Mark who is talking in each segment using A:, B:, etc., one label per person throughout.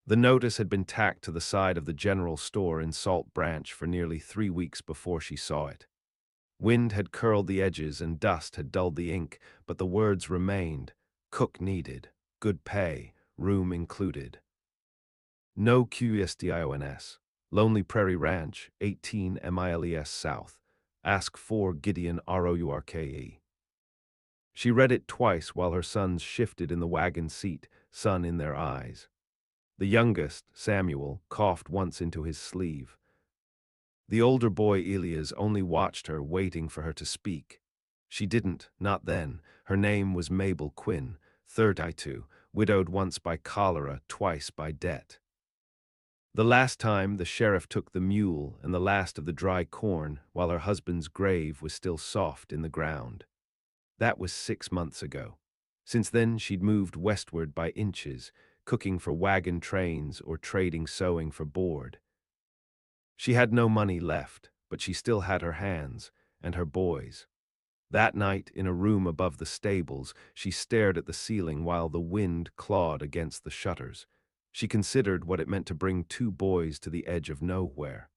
A: The notice had been tacked to the side of the general store in Salt Branch for nearly 3 weeks before she saw it. Wind had curled the edges and dust had dulled the ink, but the words remained: cook needed, good pay, room included. No QSDIONS. Lonely Prairie Ranch, 18 miles south. Ask for Gideon ROURKE. She read it twice while her sons shifted in the wagon seat, sun in their eyes. The youngest, Samuel, coughed once into his sleeve. The older boy, Elias, only watched her, waiting for her to speak. She didn't, not then. Her name was Mabel Quinn, 32, widowed once by cholera, twice by debt. The last time the sheriff took the mule and the last of the dry corn while her husband's grave was still soft in the ground. That was 6 months ago. Since then she'd moved westward by inches, cooking for wagon trains or trading sewing for board. She had no money left, but she still had her hands and her boys. That night, in a room above the stables, she stared at the ceiling while the wind clawed against the shutters. She considered what it meant to bring two boys to the edge of nowhere.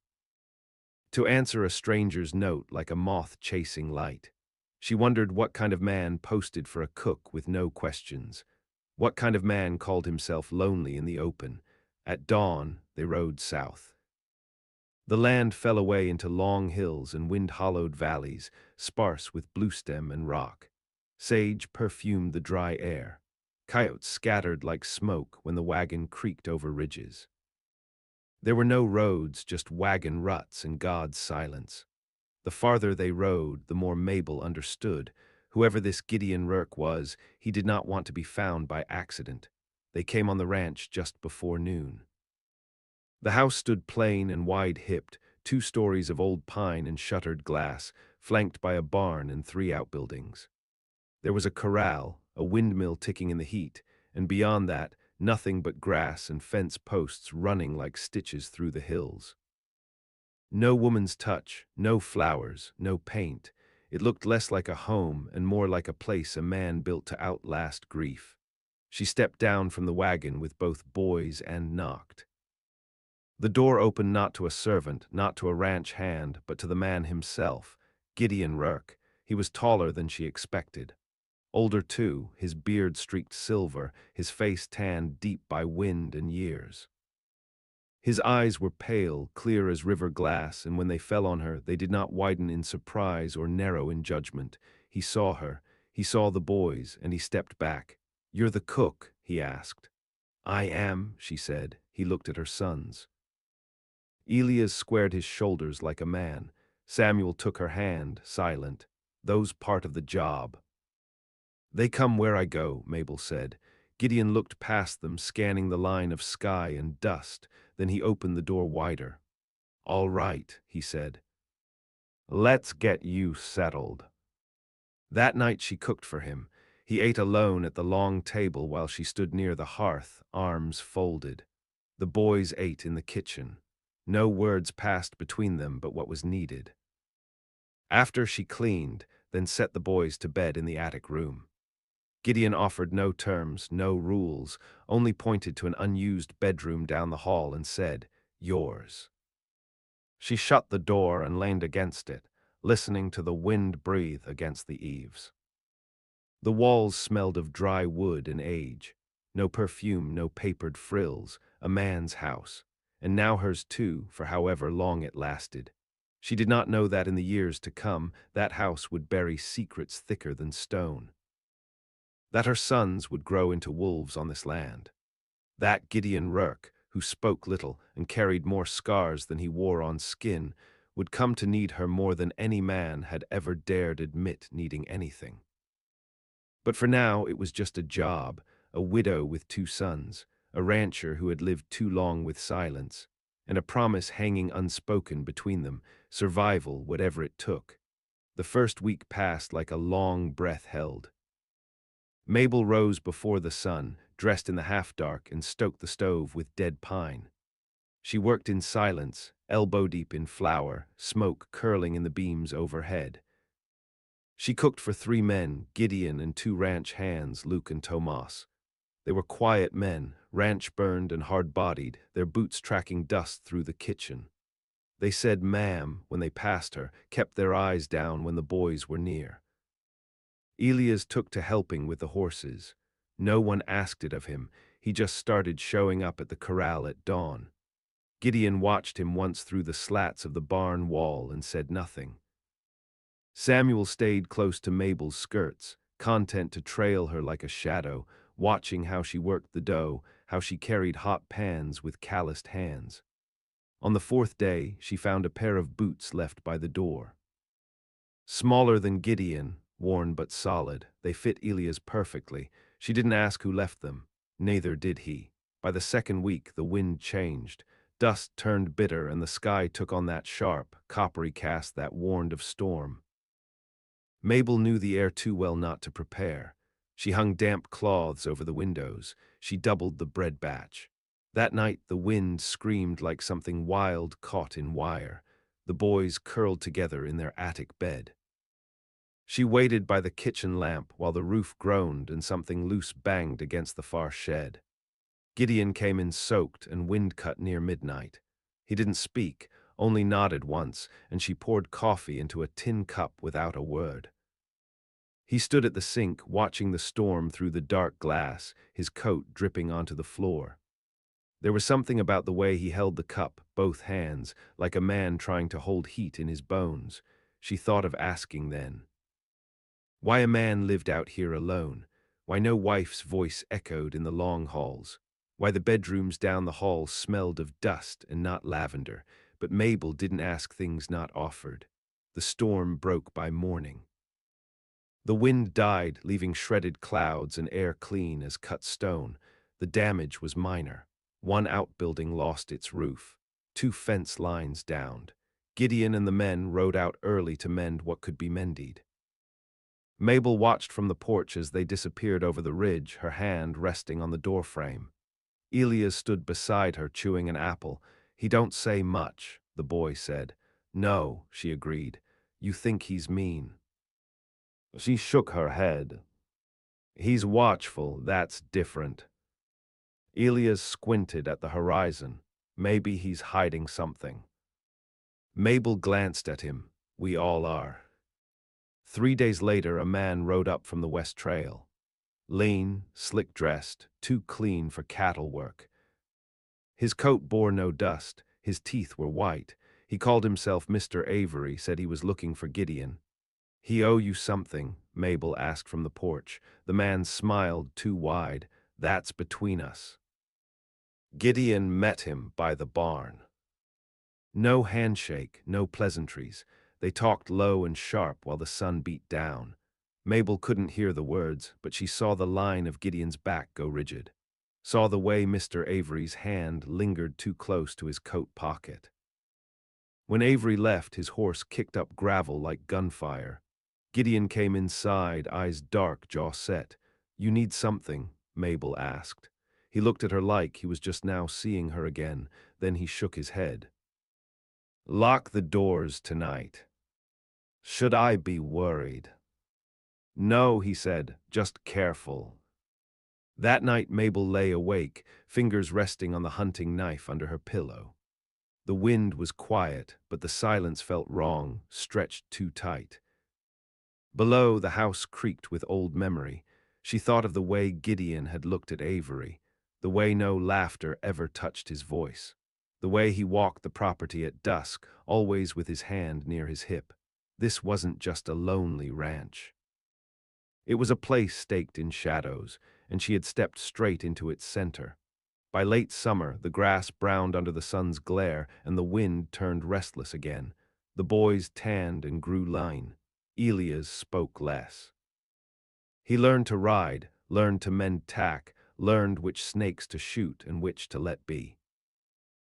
A: To answer a stranger's note like a moth chasing light. She wondered what kind of man posted for a cook with no questions. What kind of man called himself lonely in the open. At dawn, they rode south. The land fell away into long hills and wind-hollowed valleys, sparse with bluestem and rock. Sage perfumed the dry air. Coyotes scattered like smoke when the wagon creaked over ridges. There were no roads, just wagon ruts and God's silence. The farther they rode, the more Mabel understood. Whoever this Gideon Rourke was, he did not want to be found by accident. They came on the ranch just before noon. The house stood plain and wide-hipped, 2 stories of old pine and shuttered glass, flanked by a barn and 3 outbuildings. There was a corral, a windmill ticking in the heat, and beyond that, nothing but grass and fence posts running like stitches through the hills. No woman's touch, no flowers, no paint. It looked less like a home and more like a place a man built to outlast grief. She stepped down from the wagon with both boys and knocked. The door opened not to a servant, not to a ranch hand, but to the man himself, Gideon Rourke. He was taller than she expected. Older too, his beard streaked silver, his face tanned deep by wind and years. His eyes were pale, clear as river glass, and when they fell on her, they did not widen in surprise or narrow in judgment. He saw her, he saw the boys, and he stepped back. "You're the cook?" he asked. "I am," she said. He looked at her sons. Elias squared his shoulders like a man. Samuel took her hand, silent. "Those part of the job." "They come where I go," Mabel said. Gideon looked past them, scanning the line of sky and dust. Then he opened the door wider. "All right," he said. "Let's get you settled." That night she cooked for him. He ate alone at the long table while she stood near the hearth, arms folded. The boys ate in the kitchen. No words passed between them but what was needed. After she cleaned, then set the boys to bed in the attic room. Gideon offered no terms, no rules, only pointed to an unused bedroom down the hall and said, "Yours." She shut the door and leaned against it, listening to the wind breathe against the eaves. The walls smelled of dry wood and age. No perfume, no papered frills, a man's house. And now hers too, for however long it lasted. She did not know that in the years to come, that house would bury secrets thicker than stone. That her sons would grow into wolves on this land. That Gideon Rourke, who spoke little and carried more scars than he wore on skin, would come to need her more than any man had ever dared admit needing anything. But for now it was just a job, a widow with 2 sons, a rancher who had lived too long with silence, and a promise hanging unspoken between them, survival whatever it took. The first week passed like a long breath held. Mabel rose before the sun, dressed in the half-dark, and stoked the stove with dead pine. She worked in silence, elbow-deep in flour, smoke curling in the beams overhead. She cooked for 3 men, Gideon and 2 ranch hands, Luke and Tomas. They were quiet men, ranch burned and hard-bodied, their boots tracking dust through the kitchen. They said ma'am when they passed her, kept their eyes down when the boys were near. Elias took to helping with the horses. No one asked it of him, he just started showing up at the corral at dawn. Gideon watched him once through the slats of the barn wall and said nothing. Samuel stayed close to Mabel's skirts, content to trail her like a shadow, watching how she worked the dough, how she carried hot pans with calloused hands. On the fourth day, she found a pair of boots left by the door. Smaller than Gideon, worn but solid, they fit Elias perfectly. She didn't ask who left them. Neither did he. By the second week, the wind changed. Dust turned bitter and the sky took on that sharp, coppery cast that warned of storm. Mabel knew the air too well not to prepare. She hung damp cloths over the windows. She doubled the bread batch. That night the wind screamed like something wild caught in wire. The boys curled together in their attic bed. She waited by the kitchen lamp while the roof groaned and something loose banged against the far shed. Gideon came in soaked and wind-cut near midnight. He didn't speak, only nodded once, and she poured coffee into a tin cup without a word. He stood at the sink, watching the storm through the dark glass, his coat dripping onto the floor. There was something about the way he held the cup, both hands, like a man trying to hold heat in his bones. She thought of asking then. Why a man lived out here alone? Why no wife's voice echoed in the long halls? Why the bedrooms down the hall smelled of dust and not lavender? But Mabel didn't ask things not offered. The storm broke by morning. The wind died, leaving shredded clouds and air clean as cut stone. The damage was minor. One outbuilding lost its roof. 2 fence lines downed. Gideon and the men rode out early to mend what could be mended. Mabel watched from the porch as they disappeared over the ridge, her hand resting on the doorframe. Elias stood beside her, chewing an apple. He don't say much, the boy said. No, she agreed. You think he's mean. She shook her head. He's watchful, that's different. Elias squinted at the horizon. Maybe he's hiding something. Mabel glanced at him. We all are. 3 days later, a man rode up from the West Trail. Lean, slick-dressed, too clean for cattle work. His coat bore no dust, his teeth were white. He called himself Mr. Avery, said he was looking for Gideon. He owe you something, Mabel asked from the porch. The man smiled too wide. That's between us. Gideon met him by the barn. No handshake, no pleasantries. They talked low and sharp while the sun beat down. Mabel couldn't hear the words, but she saw the line of Gideon's back go rigid. Saw the way Mr. Avery's hand lingered too close to his coat pocket. When Avery left, his horse kicked up gravel like gunfire. Gideon came inside, eyes dark, jaw set. You need something, Mabel asked. He looked at her like he was just now seeing her again, then he shook his head. Lock the doors tonight. Should I be worried? No, he said, just careful. That night Mabel lay awake, fingers resting on the hunting knife under her pillow. The wind was quiet, but the silence felt wrong, stretched too tight. Below, the house creaked with old memory. She thought of the way Gideon had looked at Avery, the way no laughter ever touched his voice, the way he walked the property at dusk, always with his hand near his hip. This wasn't just a lonely ranch. It was a place staked in shadows, and she had stepped straight into its center. By late summer, the grass browned under the sun's glare, and the wind turned restless again. The boys tanned and grew lean. Elias spoke less. He learned to ride, learned to mend tack, learned which snakes to shoot and which to let be.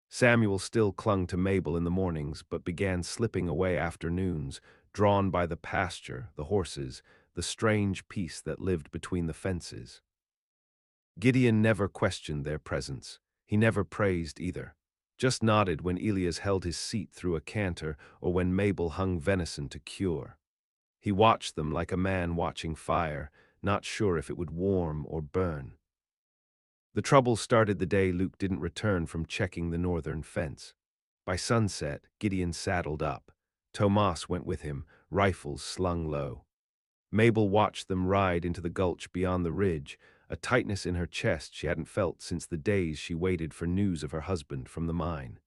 A: Samuel still clung to Mabel in the mornings, but began slipping away afternoons, drawn by the pasture, the horses, the strange peace that lived between the fences. Gideon never questioned their presence. He never praised either. Just nodded when Elias held his seat through a canter or when Mabel hung venison to cure. He watched them like a man watching fire, not sure if it would warm or burn. The trouble started the day Luke didn't return from checking the northern fence. By sunset, Gideon saddled up. Tomas went with him, rifles slung low. Mabel watched them ride into the gulch beyond the ridge, a tightness in her chest she hadn't felt since the days she waited for news of her husband from the mine.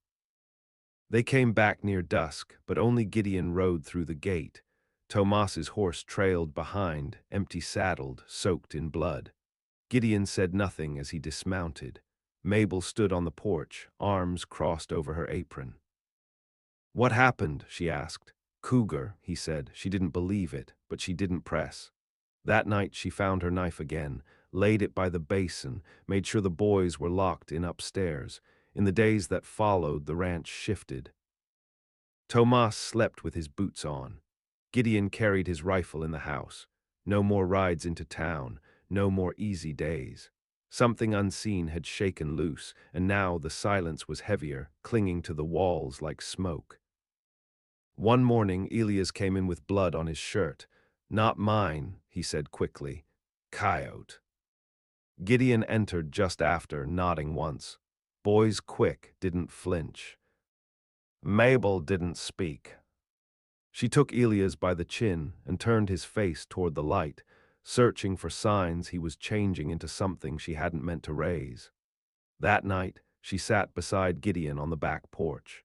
A: They came back near dusk, but only Gideon rode through the gate. Tomas's horse trailed behind, empty-saddled, soaked in blood. Gideon said nothing as he dismounted. Mabel stood on the porch, arms crossed over her apron. "What happened?" she asked. "Cougar," he said. She didn't believe it, but she didn't press. That night she found her knife again, laid it by the basin, made sure the boys were locked in upstairs. In the days that followed, the ranch shifted. Tomas slept with his boots on. Gideon carried his rifle in the house. No more rides into town, no more easy days. Something unseen had shaken loose, and now the silence was heavier, clinging to the walls like smoke. One morning, Elias came in with blood on his shirt. "Not mine," he said quickly. "Coyote." Gideon entered just after, nodding once. Boys quick, didn't flinch. Mabel didn't speak. She took Elias by the chin and turned his face toward the light, searching for signs he was changing into something she hadn't meant to raise. That night, she sat beside Gideon on the back porch.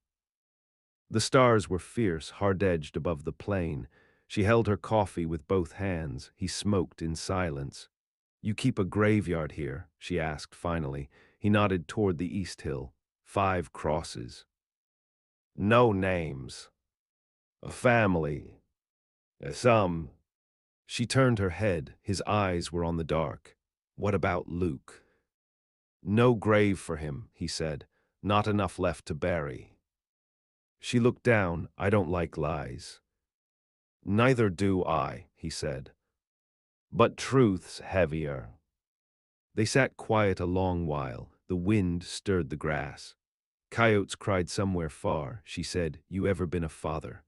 A: The stars were fierce, hard-edged above the plain. She held her coffee with both hands. He smoked in silence. "You keep a graveyard here?" she asked finally. He nodded toward the east hill. 5 crosses. "No names. A family. Some." She turned her head. His eyes were on the dark. "What about Luke?" "No grave for him," he said. "Not enough left to bury." She looked down. "I don't like lies." "Neither do I," he said. "But truth's heavier." They sat quiet a long while. The wind stirred the grass. Coyotes cried somewhere far. She said, "You ever been a father?"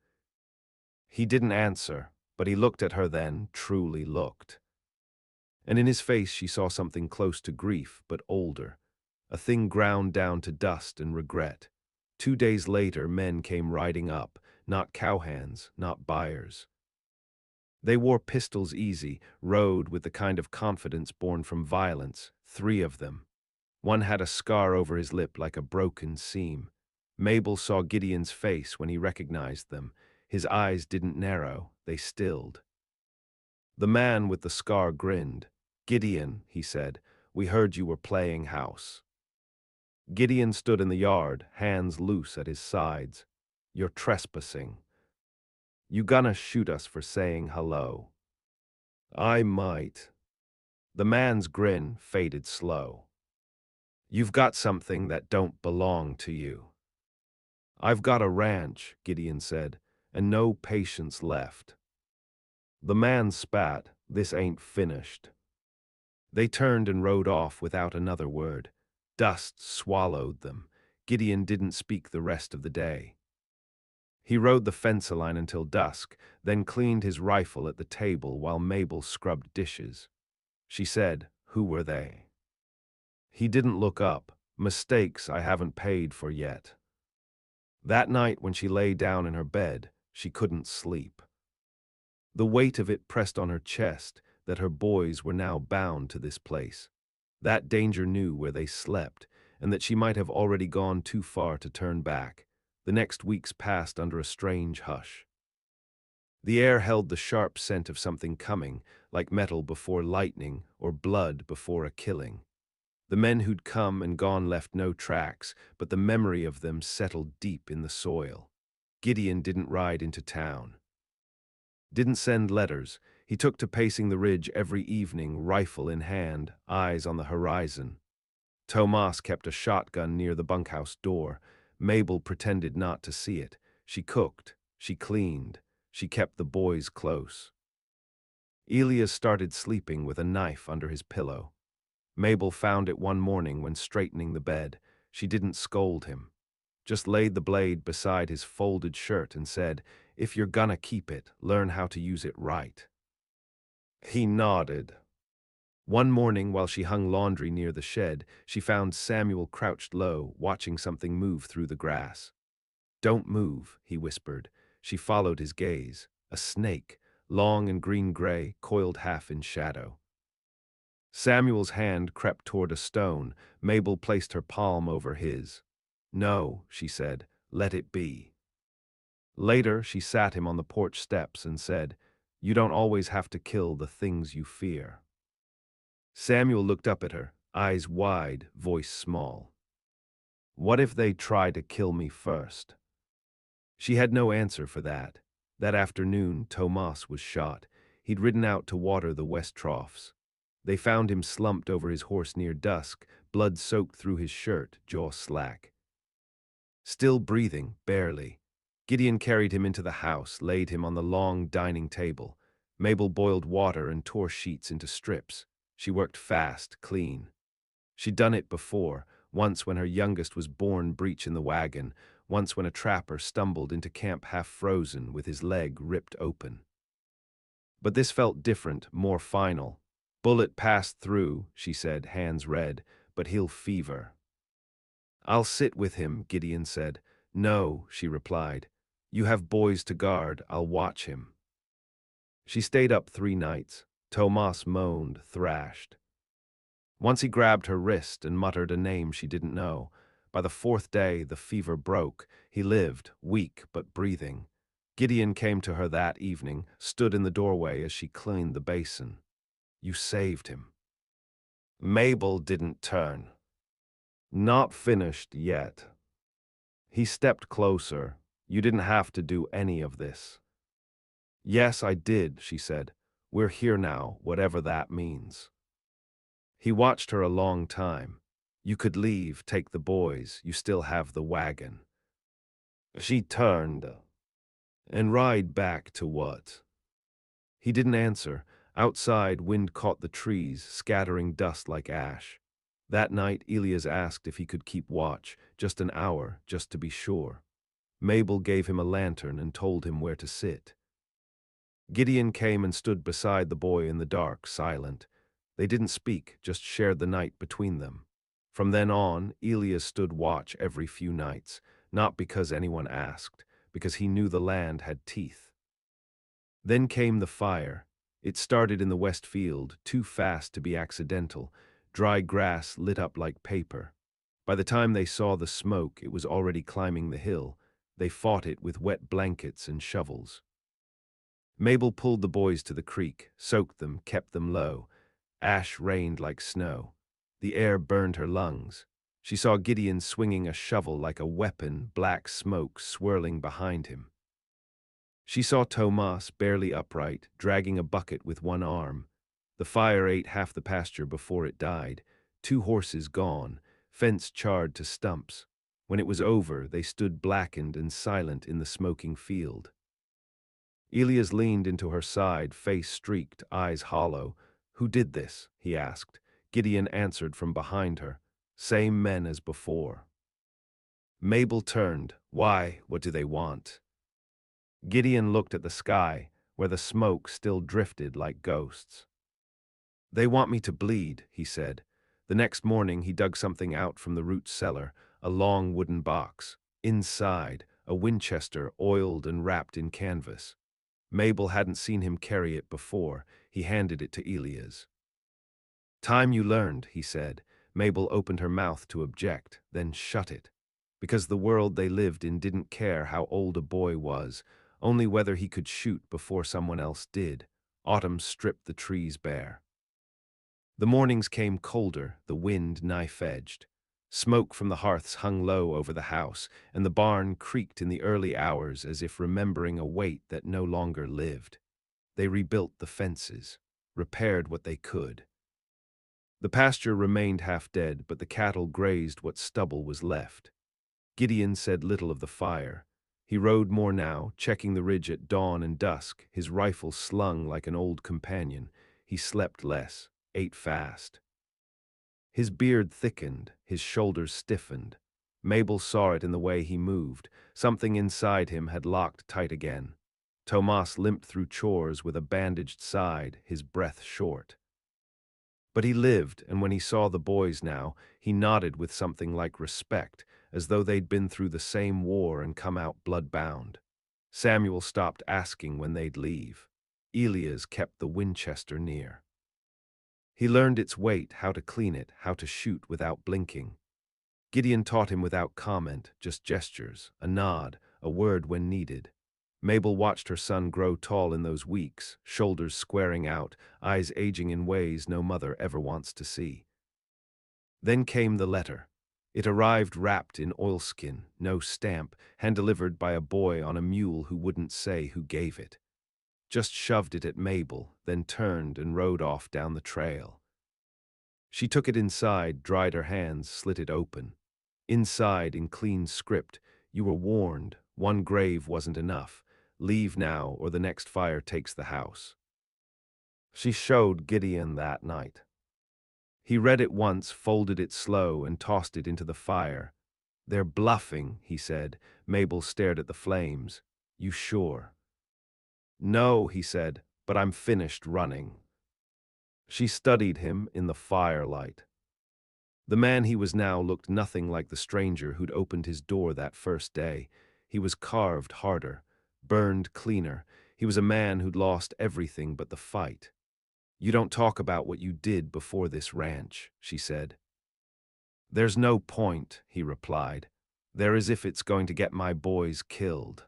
A: He didn't answer, but he looked at her then, truly looked. And in his face she saw something close to grief, but older. A thing ground down to dust and regret. 2 days later, men came riding up, not cowhands, not buyers. They wore pistols easy, rode with the kind of confidence born from violence, 3 of them. One had a scar over his lip like a broken seam. Mabel saw Gideon's face when he recognized them. His eyes didn't narrow, they stilled. The man with the scar grinned. "Gideon," he said, "we heard you were playing house." Gideon stood in the yard, hands loose at his sides. "You're trespassing. You gonna shoot us for saying hello?" "I might." The man's grin faded slow. "You've got something that don't belong to you." "I've got a ranch," Gideon said, "and no patience left." The man spat. "This ain't finished." They turned and rode off without another word. Dust swallowed them. Gideon didn't speak the rest of the day. He rode the fence line until dusk, then cleaned his rifle at the table while Mabel scrubbed dishes. She said, "Who were they?" He didn't look up. "Mistakes I haven't paid for yet." That night when she lay down in her bed, she couldn't sleep. The weight of it pressed on her chest, that her boys were now bound to this place. That danger knew where they slept, and that she might have already gone too far to turn back. The next weeks passed under a strange hush. The air held the sharp scent of something coming, like metal before lightning or blood before a killing. The men who'd come and gone left no tracks, but the memory of them settled deep in the soil. Gideon didn't ride into town. Didn't send letters. He took to pacing the ridge every evening, rifle in hand, eyes on the horizon. Tomas kept a shotgun near the bunkhouse door. Mabel pretended not to see it. She cooked, she cleaned, she kept the boys close. Elias started sleeping with a knife under his pillow. Mabel found it one morning when straightening the bed. She didn't scold him, just laid the blade beside his folded shirt and said, "If you're gonna keep it, learn how to use it right." He nodded. One morning, while she hung laundry near the shed, she found Samuel crouched low, watching something move through the grass. "Don't move," he whispered. She followed his gaze. A snake, long and green-gray, coiled half in shadow. Samuel's hand crept toward a stone. Mabel placed her palm over his. "No," she said, "let it be." Later, she sat him on the porch steps and said, "You don't always have to kill the things you fear." Samuel looked up at her, eyes wide, voice small. "What if they try to kill me first?" She had no answer for that. That afternoon, Tomas was shot. He'd ridden out to water the west troughs. They found him slumped over his horse near dusk, blood soaked through his shirt, jaw slack. Still breathing, barely. Gideon carried him into the house, laid him on the long dining table. Mabel boiled water and tore sheets into strips. She worked fast, clean. She'd done it before, once when her youngest was born breech in the wagon, once when a trapper stumbled into camp half frozen with his leg ripped open. But this felt different, more final. "Bullet passed through," she said, hands red, "but he'll fever." "I'll sit with him," Gideon said. "No," she replied. "You have boys to guard, I'll watch him." She stayed up 3 nights. Tomas moaned, thrashed. Once he grabbed her wrist and muttered a name she didn't know. By the 4th day, the fever broke. He lived, weak but breathing. Gideon came to her that evening, stood in the doorway as she cleaned the basin. "You saved him." Mabel didn't turn. "Not finished yet." He stepped closer. "You didn't have to do any of this." "Yes, I did," she said. "We're here now, whatever that means." He watched her a long time. "You could leave, take the boys. You still have the wagon." She turned. "And ride back to what?" He didn't answer. Outside, wind caught the trees, scattering dust like ash. That night, Elias asked if he could keep watch, just an hour, just to be sure. Mabel gave him a lantern and told him where to sit. Gideon came and stood beside the boy in the dark, silent. They didn't speak, just shared the night between them. From then on, Elias stood watch every few nights, not because anyone asked, because he knew the land had teeth. Then came the fire. It started in the west field, too fast to be accidental. Dry grass lit up like paper. By the time they saw the smoke, it was already climbing the hill. They fought it with wet blankets and shovels. Mabel pulled the boys to the creek, soaked them, kept them low. Ash rained like snow. The air burned her lungs. She saw Gideon swinging a shovel like a weapon, black smoke swirling behind him. She saw Tomas, barely upright, dragging a bucket with one arm. The fire ate half the pasture before it died. 2 horses gone, fence charred to stumps. When it was over, they stood blackened and silent in the smoking field. Elias leaned into her side, face streaked, eyes hollow. "Who did this?" he asked. Gideon answered from behind her. "Same men as before." Mabel turned. "Why? What do they want?" Gideon looked at the sky, where the smoke still drifted like ghosts. "They want me to bleed," he said. The next morning he dug something out from the root cellar, a long wooden box. Inside, a Winchester oiled and wrapped in canvas. Mabel hadn't seen him carry it before. He handed it to Elias. "Time you learned," he said. Mabel opened her mouth to object, then shut it. Because the world they lived in didn't care how old a boy was, only whether he could shoot before someone else did. Autumn stripped the trees bare. The mornings came colder, the wind knife-edged. Smoke from the hearths hung low over the house, and the barn creaked in the early hours as if remembering a weight that no longer lived. They rebuilt the fences, repaired what they could. The pasture remained half dead, but the cattle grazed what stubble was left. Gideon said little of the fire. He rode more now, checking the ridge at dawn and dusk, his rifle slung like an old companion. He slept less, ate fast. His beard thickened, his shoulders stiffened. Mabel saw it in the way he moved. Something inside him had locked tight again. Tomas limped through chores with a bandaged side, his breath short. But he lived, and when he saw the boys now, he nodded with something like respect, as though they'd been through the same war and come out blood-bound. Samuel stopped asking when they'd leave. Elias kept the Winchester near. He learned its weight, how to clean it, how to shoot without blinking. Gideon taught him without comment, just gestures, a nod, a word when needed. Mabel watched her son grow tall in those weeks, shoulders squaring out, eyes aging in ways no mother ever wants to see. Then came the letter. It arrived wrapped in oilskin, no stamp, hand-delivered by a boy on a mule who wouldn't say who gave it. Just shoved it at Mabel, then turned and rode off down the trail. She took it inside, dried her hands, slit it open. Inside, in clean script, you were warned, one grave wasn't enough. Leave now, or the next fire takes the house. She showed Gideon that night. He read it once, folded it slow, and tossed it into the fire. "They're bluffing," he said. Mabel stared at the flames. "You sure?" "No," he said, "but I'm finished running." She studied him in the firelight. The man he was now looked nothing like the stranger who'd opened his door that first day. He was carved harder, burned cleaner. He was a man who'd lost everything but the fight. "You don't talk about what you did before this ranch," she said. "There's no point," he replied. "There is if it's going to get my boys killed."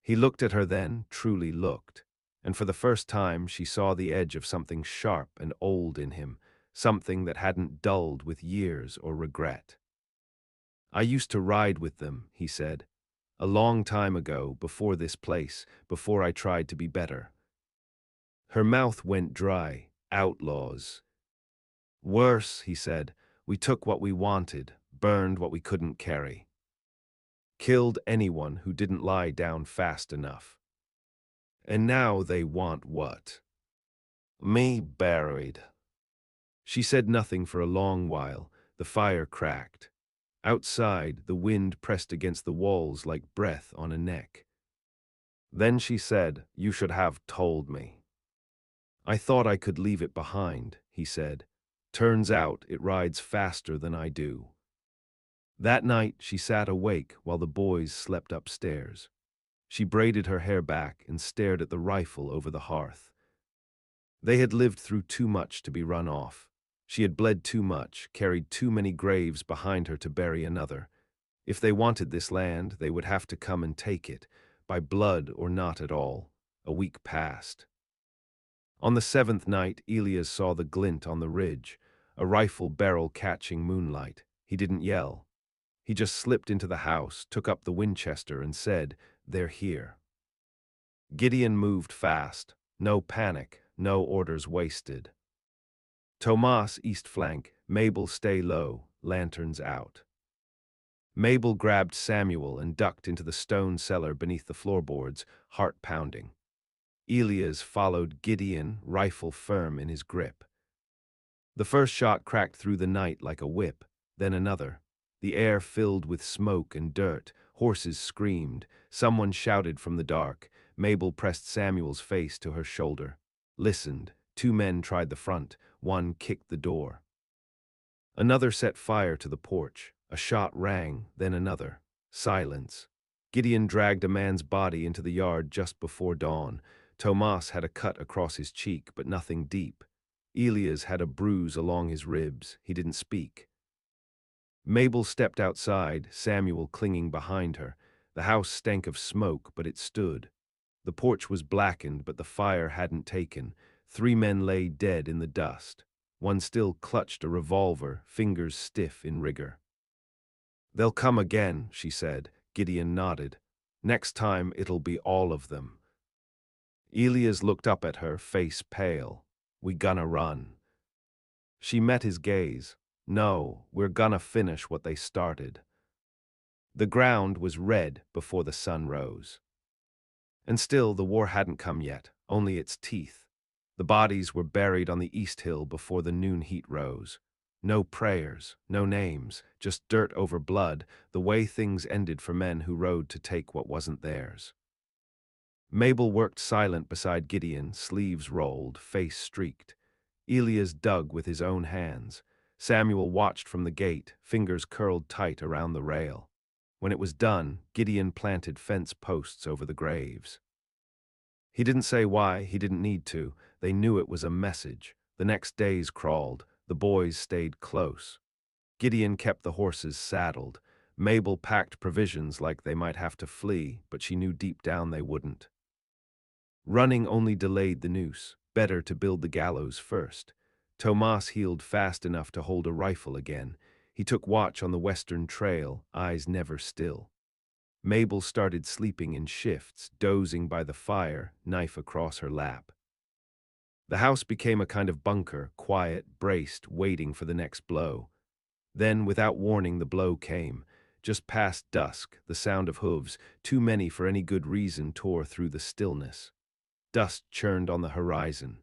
A: He looked at her then, truly looked, and for the first time she saw the edge of something sharp and old in him, something that hadn't dulled with years or regret. "I used to ride with them," he said, "a long time ago, before this place, before I tried to be better." Her mouth went dry. "Outlaws." "Worse," he said. "We took what we wanted, burned what we couldn't carry. Killed anyone who didn't lie down fast enough. And now they want what? Me buried." She said nothing for a long while. The fire cracked. Outside, the wind pressed against the walls like breath on a neck. Then she said, "You should have told me." "I thought I could leave it behind," he said. "Turns out it rides faster than I do." That night she sat awake while the boys slept upstairs. She braided her hair back and stared at the rifle over the hearth. They had lived through too much to be run off. She had bled too much, carried too many graves behind her to bury another. If they wanted this land, they would have to come and take it, by blood or not at all. A week passed. On the seventh night, Elias saw the glint on the ridge, a rifle barrel catching moonlight. He didn't yell. He just slipped into the house, took up the Winchester, and said, "They're here." Gideon moved fast. No panic, no orders wasted. "Tomas, east flank. Mabel, stay low. Lanterns out." Mabel grabbed Samuel and ducked into the stone cellar beneath the floorboards, heart pounding. Elias followed Gideon, rifle firm in his grip. The first shot cracked through the night like a whip, then another. The air filled with smoke and dirt. Horses screamed. Someone shouted from the dark. Mabel pressed Samuel's face to her shoulder. Listened. Two men tried the front. One kicked the door. Another set fire to the porch. A shot rang, then another. Silence. Gideon dragged a man's body into the yard just before dawn. Tomas had a cut across his cheek, but nothing deep. Elias had a bruise along his ribs. He didn't speak. Mabel stepped outside, Samuel clinging behind her. The house stank of smoke, but it stood. The porch was blackened, but the fire hadn't taken. Three men lay dead in the dust. One still clutched a revolver, fingers stiff in rigor. "They'll come again," she said. Gideon nodded. "Next time it'll be all of them." Elias looked up at her, face pale. "We gonna run." She met his gaze. "No, we're gonna finish what they started." The ground was red before the sun rose. And still the war hadn't come yet, only its teeth. The bodies were buried on the east hill before the noon heat rose. No prayers, no names, just dirt over blood, the way things ended for men who rode to take what wasn't theirs. Mabel worked silent beside Gideon, sleeves rolled, face streaked. Elias dug with his own hands. Samuel watched from the gate, fingers curled tight around the rail. When it was done, Gideon planted fence posts over the graves. He didn't say why, he didn't need to. They knew it was a message. The next days crawled. The boys stayed close. Gideon kept the horses saddled. Mabel packed provisions like they might have to flee, but she knew deep down they wouldn't. Running only delayed the noose. Better to build the gallows first. Tomas healed fast enough to hold a rifle again. He took watch on the western trail, eyes never still. Mabel started sleeping in shifts, dozing by the fire, knife across her lap. The house became a kind of bunker, quiet, braced, waiting for the next blow. Then, without warning, the blow came. Just past dusk, the sound of hooves, too many for any good reason, tore through the stillness. Dust churned on the horizon.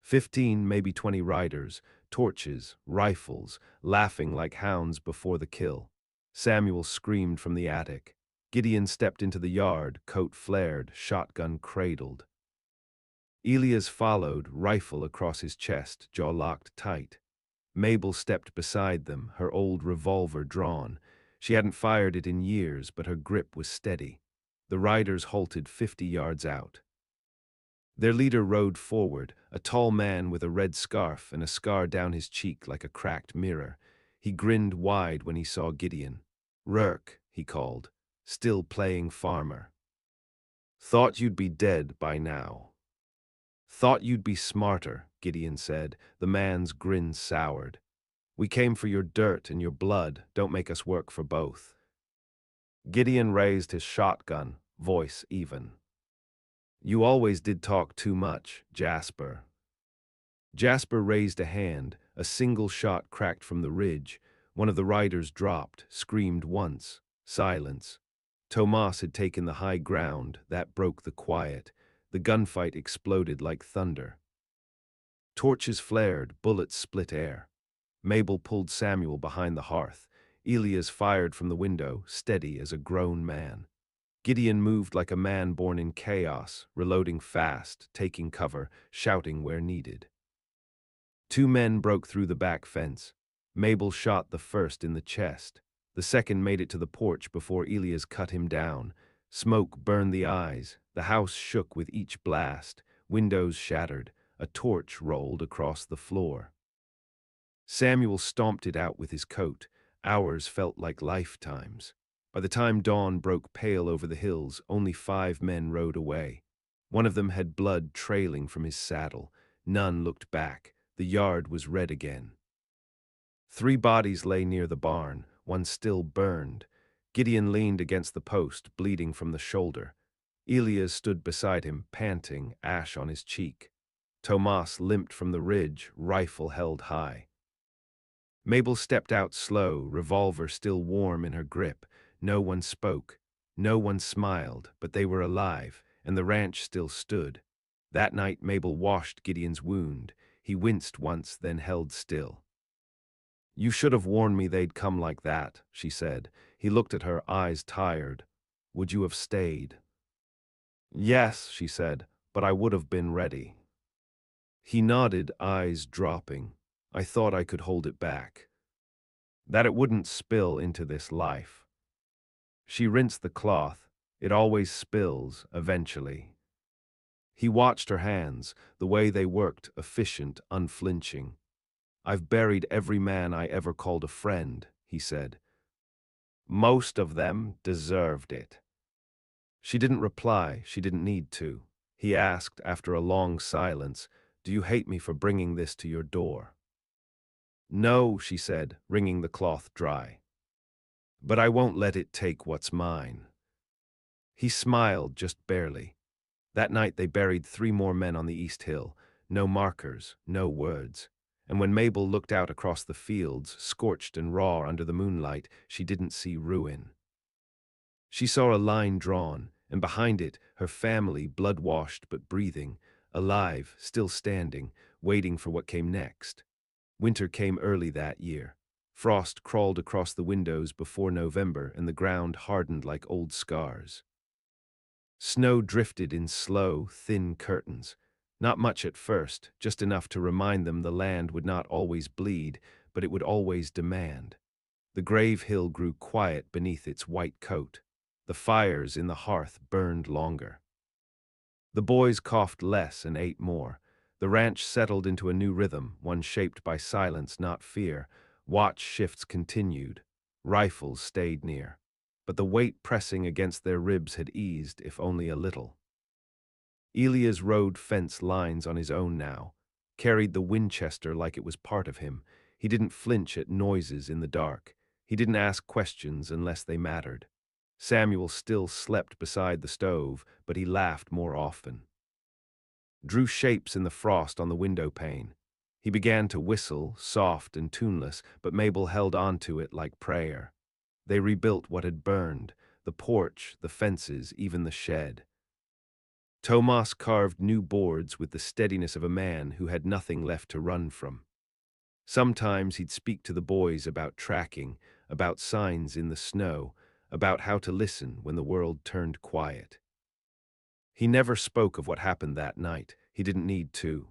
A: 15, maybe 20 riders, torches, rifles, laughing like hounds before the kill. Samuel screamed from the attic. Gideon stepped into the yard, coat flared, shotgun cradled. Elias followed, rifle across his chest, jaw locked tight. Mabel stepped beside them, her old revolver drawn. She hadn't fired it in years, but her grip was steady. The riders halted 50 yards out. Their leader rode forward, a tall man with a red scarf and a scar down his cheek like a cracked mirror. He grinned wide when he saw Gideon. "Rurk," he called, "still playing farmer. Thought you'd be dead by now." "Thought you'd be smarter," Gideon said. The man's grin soured. "We came for your dirt and your blood. Don't make us work for both." Gideon raised his shotgun, voice even. "You always did talk too much, Jasper." Jasper raised a hand. A single shot cracked from the ridge. One of the riders dropped, screamed once. Silence. Tomas had taken the high ground. That broke the quiet. The gunfight exploded like thunder. Torches flared, bullets split air. Mabel pulled Samuel behind the hearth. Elias fired from the window, steady as a grown man. Gideon moved like a man born in chaos, reloading fast, taking cover, shouting where needed. 2 men broke through the back fence. Mabel shot the first in the chest. The second made it to the porch before Elias cut him down. Smoke burned the eyes. The house shook with each blast. Windows shattered. A torch rolled across the floor. Samuel stomped it out with his coat. Hours felt like lifetimes. By the time dawn broke pale over the hills, only 5 men rode away. One of them had blood trailing from his saddle. None looked back. The yard was red again. 3 bodies lay near the barn. One still burned. Gideon leaned against the post, bleeding from the shoulder. Elias stood beside him, panting, ash on his cheek. Tomas limped from the ridge, rifle held high. Mabel stepped out slow, revolver still warm in her grip. No one spoke. No one smiled, but they were alive, and the ranch still stood. That night Mabel washed Gideon's wound. He winced once, then held still. "You should have warned me they'd come like that," she said. He looked at her, eyes tired. "Would you have stayed?" "Yes," she said, "but I would have been ready." He nodded, eyes dropping. "I thought I could hold it back. That it wouldn't spill into this life." She rinsed the cloth. It always spills, eventually. He watched her hands, the way they worked, efficient, unflinching. "I've buried every man I ever called a friend," he said. "Most of them deserved it." She didn't reply. She didn't need to. He asked, after a long silence, "Do you hate me for bringing this to your door?" "No," she said, wringing the cloth dry. "But I won't let it take what's mine." He smiled, just barely. That night they buried 3 more men on the East Hill. No markers, no words. And when Mabel looked out across the fields, scorched and raw under the moonlight, she didn't see ruin. She saw a line drawn, and behind it, her family, blood-washed but breathing, alive, still standing, waiting for what came next. Winter came early that year. Frost crawled across the windows before November, and the ground hardened like old scars. Snow drifted in slow, thin curtains. Not much at first, just enough to remind them the land would not always bleed, but it would always demand. The grave hill grew quiet beneath its white coat. The fires in the hearth burned longer. The boys coughed less and ate more. The ranch settled into a new rhythm, one shaped by silence, not fear. Watch shifts continued. Rifles stayed near. But the weight pressing against their ribs had eased, if only a little. Elias rode fence lines on his own now, carried the Winchester like it was part of him. He didn't flinch at noises in the dark. He didn't ask questions unless they mattered. Samuel still slept beside the stove, but he laughed more often. Drew shapes in the frost on the window pane. He began to whistle, soft and tuneless, but Mabel held on to it like prayer. They rebuilt what had burned, the porch, the fences, even the shed. Tomas carved new boards with the steadiness of a man who had nothing left to run from. Sometimes he'd speak to the boys about tracking, about signs in the snow, about how to listen when the world turned quiet. He never spoke of what happened that night. He didn't need to.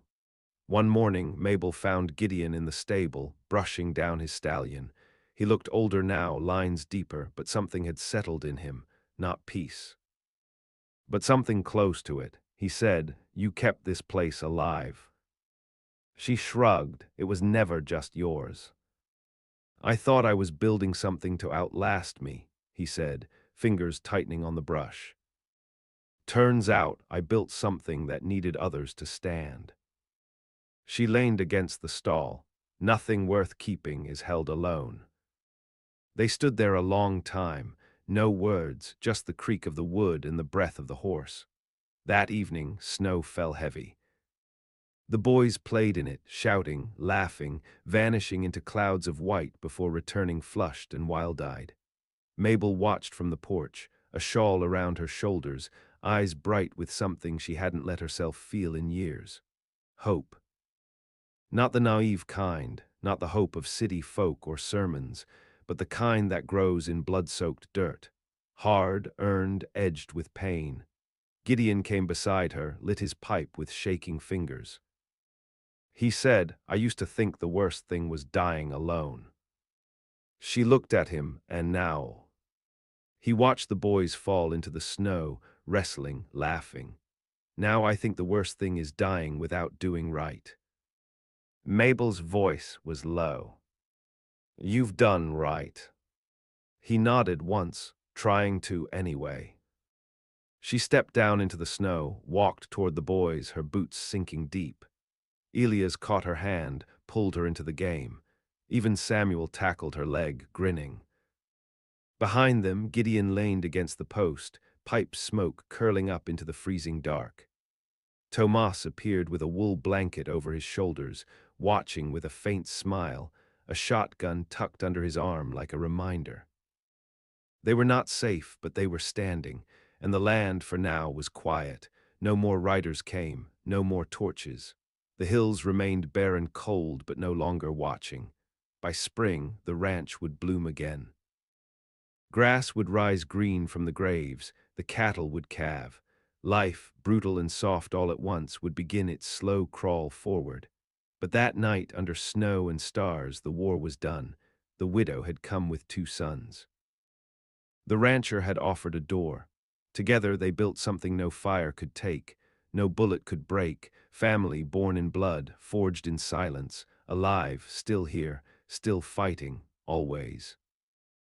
A: One morning, Mabel found Gideon in the stable, brushing down his stallion. He looked older now, lines deeper, but something had settled in him, not peace, but something close to it. He said, "You kept this place alive." She shrugged. "It was never just yours." "I thought I was building something to outlast me," he said, fingers tightening on the brush. "Turns out I built something that needed others to stand." She leaned against the stall. Nothing worth keeping is held alone. They stood there a long time, no words, just the creak of the wood and the breath of the horse. That evening, snow fell heavy. The boys played in it, shouting, laughing, vanishing into clouds of white before returning flushed and wild-eyed. Mabel watched from the porch, a shawl around her shoulders, eyes bright with something she hadn't let herself feel in years. Hope. Not the naive kind, not the hope of city folk or sermons, but the kind that grows in blood-soaked dirt. Hard, earned, edged with pain. Gideon came beside her, lit his pipe with shaking fingers. He said, "I used to think the worst thing was dying alone." She looked at him, and now. He watched the boys fall into the snow, wrestling, laughing. "Now I think the worst thing is dying without doing right." Mabel's voice was low. "You've done right." He nodded once, trying to anyway. She stepped down into the snow, walked toward the boys, her boots sinking deep. Elias caught her hand, pulled her into the game. Even Samuel tackled her leg, grinning. Behind them, Gideon leaned against the post, pipe smoke curling up into the freezing dark. Tomas appeared with a wool blanket over his shoulders, watching with a faint smile, a shotgun tucked under his arm like a reminder. They were not safe, but they were standing, and the land for now was quiet. No more riders came, no more torches. The hills remained bare and cold, but no longer watching. By spring, the ranch would bloom again. Grass would rise green from the graves, the cattle would calve. Life, brutal and soft all at once, would begin its slow crawl forward. But that night, under snow and stars, the war was done. The widow had come with 2 sons. The rancher had offered a door. Together they built something no fire could take, no bullet could break, family born in blood, forged in silence, alive, still here, still fighting, always.